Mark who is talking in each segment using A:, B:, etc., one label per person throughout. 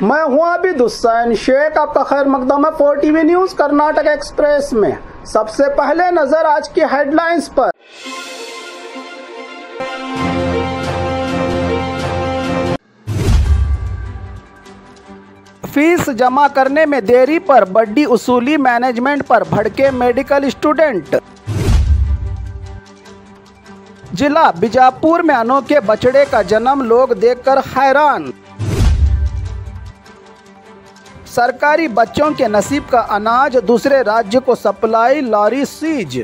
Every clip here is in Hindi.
A: मैं हूं आबिद हुसैन शेख, आपका खैर मकदम है 4TV न्यूज कर्नाटक एक्सप्रेस में। सबसे पहले नजर आज की हेडलाइंस पर। फीस जमा करने में देरी पर बड़ी उसूली, मैनेजमेंट पर भड़के मेडिकल स्टूडेंट। जिला बीजापुर में अनोखे बछड़े का जन्म, लोग देखकर हैरान। सरकारी बच्चों के नसीब का अनाज दूसरे राज्य को सप्लाई, लॉरी सीज।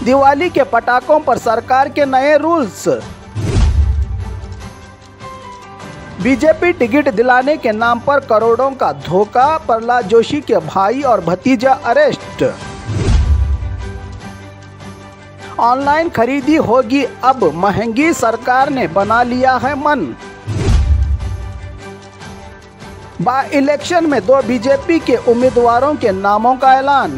A: दिवाली के पटाखों पर सरकार के नए रूल्स। बीजेपी टिकट दिलाने के नाम पर करोड़ों का धोखा, प्रहलाद जोशी के भाई और भतीजा अरेस्ट। ऑनलाइन खरीदी होगी अब महंगी, सरकार ने बना लिया है मन। बाई इलेक्शन में 2 बीजेपी के उम्मीदवारों के नामों का ऐलान।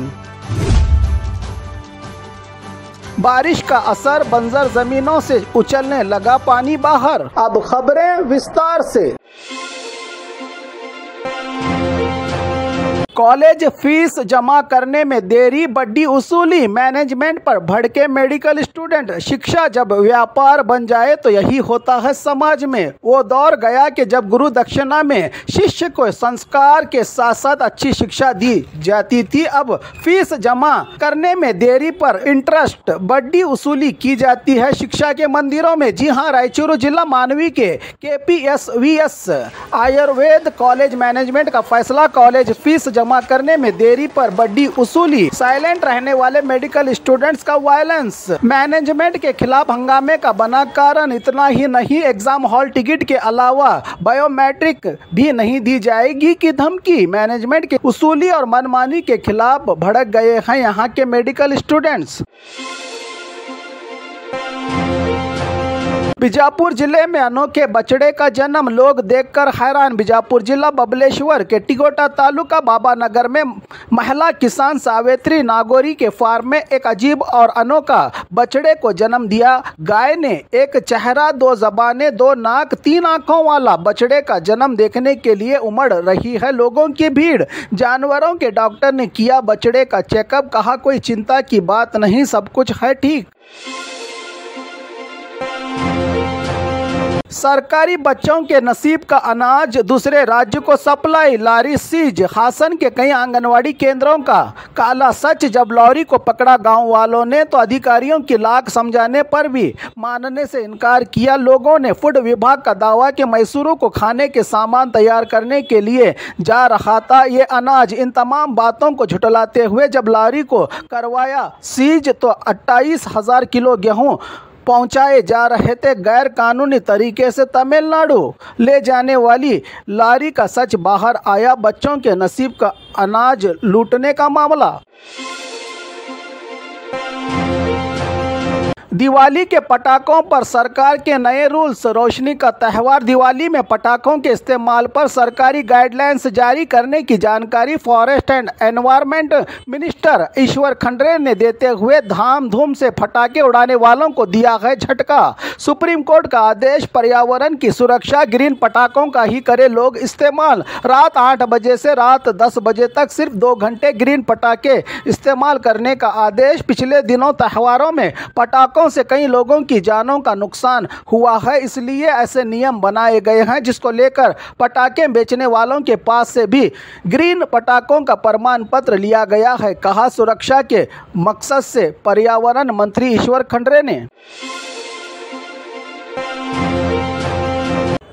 A: बारिश का असर, बंजर जमीनों से उछलने लगा पानी बाहर। अब खबरें विस्तार से। कॉलेज फीस जमा करने में देरी, बड़ी उसूली, मैनेजमेंट पर भड़के मेडिकल स्टूडेंट। शिक्षा जब व्यापार बन जाए तो यही होता है समाज में। वो दौर गया कि जब गुरु दक्षिणा में शिष्य को संस्कार के साथ साथ अच्छी शिक्षा दी जाती थी। अब फीस जमा करने में देरी पर इंटरेस्ट, बड़ी उसूली की जाती है शिक्षा के मंदिरों में। जी हाँ, रायचूरू जिला मानवी के KPSVS आयुर्वेद कॉलेज मैनेजमेंट का फैसला। कॉलेज फीस जमा करने में देरी पर बड़ी उसूली, साइलेंट रहने वाले मेडिकल स्टूडेंट्स का वायलेंस, मैनेजमेंट के खिलाफ हंगामे का बना कारण। इतना ही नहीं, एग्जाम हॉल टिकट के अलावा बायोमेट्रिक भी नहीं दी जाएगी की धमकी। मैनेजमेंट के उसूली और मनमानी के खिलाफ भड़क गए हैं यहाँ के मेडिकल स्टूडेंट्स। बीजापुर जिले में अनोखे बछड़े का जन्म, लोग देखकर हैरान। बीजापुर जिला बबलेश्वर के टिगोटा तालुका बाबा नगर में महिला किसान सावित्री नागोरी के फार्म में एक अजीब और अनोखा बछड़े को जन्म दिया। गाय ने एक चेहरा, 2 ज़बानें, 2 नाक, 3 आंखों वाला बछड़े का जन्म देखने के लिए उमड़ रही है लोगों की भीड़। जानवरों के डॉक्टर ने किया बछड़े का चेकअप, कहा कोई चिंता की बात नहीं, सब कुछ है ठीक। सरकारी बच्चों के नसीब का अनाज दूसरे राज्य को सप्लाई, लॉरी सीज। हासन के कई आंगनवाड़ी केंद्रों का काला सच, जब लॉरी को पकड़ा गांव वालों ने तो अधिकारियों की लाख समझाने पर भी मानने से इनकार किया। लोगों ने फूड विभाग का दावा कि मैसूरों को खाने के सामान तैयार करने के लिए जा रहा था ये अनाज। इन तमाम बातों को झुठलाते हुए जब लॉरी को करवाया सीज तो 28,000 किलो गेहूँ पहुंचाए जा रहे थे। गैर कानूनी तरीके से तमिलनाडु ले जाने वाली लॉरी का सच बाहर आया। बच्चों के नसीब का अनाज लूटने का मामला। दिवाली के पटाखों पर सरकार के नए रूल्स, रोशनी का त्यौहार। दिवाली में पटाखों के इस्तेमाल पर सरकारी गाइडलाइंस जारी करने की जानकारी फॉरेस्ट एंड एनवायरनमेंट मिनिस्टर ईश्वर खंड्रे ने देते हुए धाम धूम से पटाखे उड़ाने वालों को दिया है झटका। सुप्रीम कोर्ट का आदेश, पर्यावरण की सुरक्षा, ग्रीन पटाखों का ही करे लोग इस्तेमाल। रात 8 बजे से रात 10 बजे तक सिर्फ 2 घंटे ग्रीन पटाखे इस्तेमाल करने का आदेश। पिछले दिनों त्योहारों में पटाखों से कई लोगों की जानों का नुकसान हुआ है, इसलिए ऐसे नियम बनाए गए हैं जिसको लेकर पटाखे बेचने वालों के पास से भी ग्रीन पटाखों का प्रमाण पत्र लिया गया है, कहा सुरक्षा के मकसद से पर्यावरण मंत्री ईश्वर खंड्रे ने।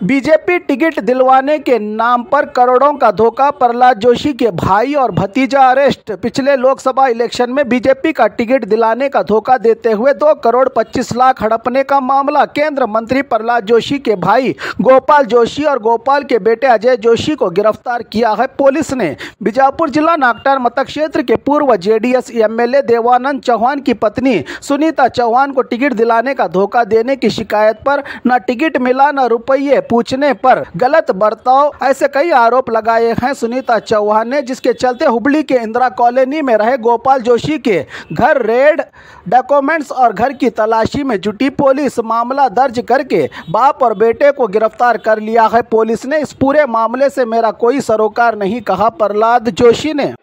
A: बीजेपी टिकट दिलवाने के नाम पर करोड़ों का धोखा, प्रहलाद जोशी के भाई और भतीजा अरेस्ट। पिछले लोकसभा इलेक्शन में बीजेपी का टिकट दिलाने का धोखा देते हुए 2 करोड़ 25 लाख हड़पने का मामला। केंद्र मंत्री प्रहलाद जोशी के भाई गोपाल जोशी और गोपाल के बेटे अजय जोशी को गिरफ्तार किया है पुलिस ने। बीजापुर जिला नागटार मतक क्षेत्र के पूर्व JDS MLA देवानंद चौहान की पत्नी सुनीता चौहान को टिकट दिलाने का धोखा देने की शिकायत पर न टिकट मिला न रुपये पूछने पर गलत बर्ताव, ऐसे कई आरोप लगाए हैं सुनीता चौहान ने, जिसके चलते हुबली के इंदिरा कॉलोनी में रहे गोपाल जोशी के घर रेड, डॉक्यूमेंट्स और घर की तलाशी में जुटी पुलिस मामला दर्ज करके बाप और बेटे को गिरफ्तार कर लिया है। पुलिस ने इस पूरे मामले से मेरा कोई सरोकार नहीं, कहा प्रहलाद जोशी ने।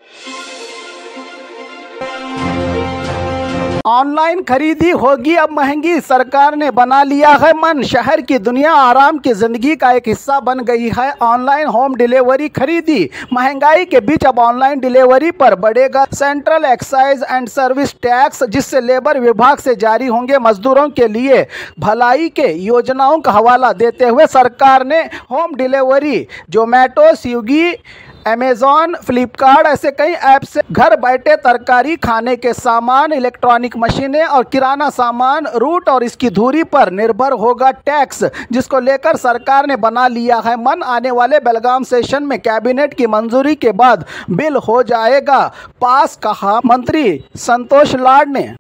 A: ऑनलाइन खरीदी होगी अब महंगी, सरकार ने बना लिया है मन। शहर की दुनिया आराम की जिंदगी का एक हिस्सा बन गई है ऑनलाइन होम डिलीवरी खरीदी। महंगाई के बीच अब ऑनलाइन डिलीवरी पर बढ़ेगा central excise and service tax, जिससे लेबर विभाग से जारी होंगे मजदूरों के लिए भलाई के योजनाओं का हवाला देते हुए सरकार ने home delivery Zomato, Swiggy, Amazon, Flipkart ऐसे कई ऐप से घर बैठे तरकारी, खाने के सामान, इलेक्ट्रॉनिक मशीनें और किराना सामान, रूट और इसकी दूरी पर निर्भर होगा टैक्स, जिसको लेकर सरकार ने बना लिया है मन। आने वाले बेलगाम सेशन में कैबिनेट की मंजूरी के बाद बिल हो जाएगा पास, कहा मंत्री संतोष लाड ने।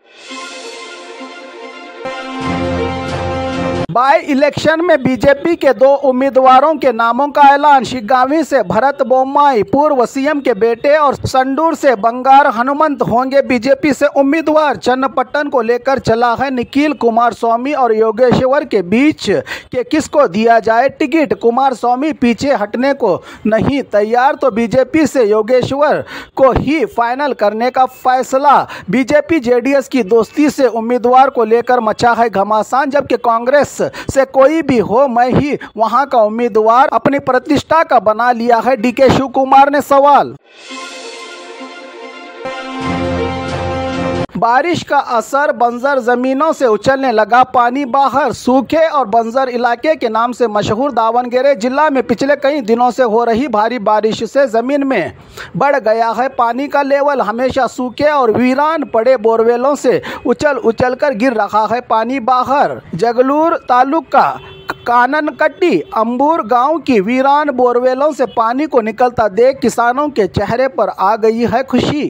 A: बाई इलेक्शन में बीजेपी के 2 उम्मीदवारों के नामों का ऐलान। शिगावी से भरत बोम्माई पूर्व सीएम के बेटे और संडूर से बंगार हनुमंत होंगे बीजेपी से उम्मीदवार। चन्नपट्टन को लेकर चला है निखिल कुमारस्वामी और योगेश्वर के बीच के किसको दिया जाए टिकट। कुमारस्वामी पीछे हटने को नहीं तैयार, तो बीजेपी से योगेश्वर को ही फाइनल करने का फैसला। बीजेपी जेडीएस की दोस्ती से उम्मीदवार को लेकर मचा है घमासान, जबकि कांग्रेस से कोई भी हो मैं ही वहां का उम्मीदवार अपनी प्रतिष्ठा का बना लिया है, डीके शिव कुमार ने सवाल। बारिश का असर, बंजर जमीनों से उछलने लगा पानी बाहर। सूखे और बंजर इलाके के नाम से मशहूर दावणगेरे जिला में पिछले कई दिनों से हो रही भारी बारिश से जमीन में बढ़ गया है पानी का लेवल। हमेशा सूखे और वीरान पड़े बोरवेलों से उछल कर गिर रहा है पानी बाहर। जगलूर तालुका काननकट्टी अंबूर गांव की वीरान बोरवेलों से पानी को निकलता देख किसानों के चेहरे पर आ गई है खुशी।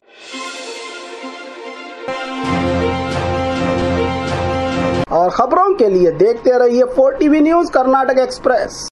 A: और खबरों के लिए देखते रहिए 4 TV न्यूज़ कर्नाटक एक्सप्रेस।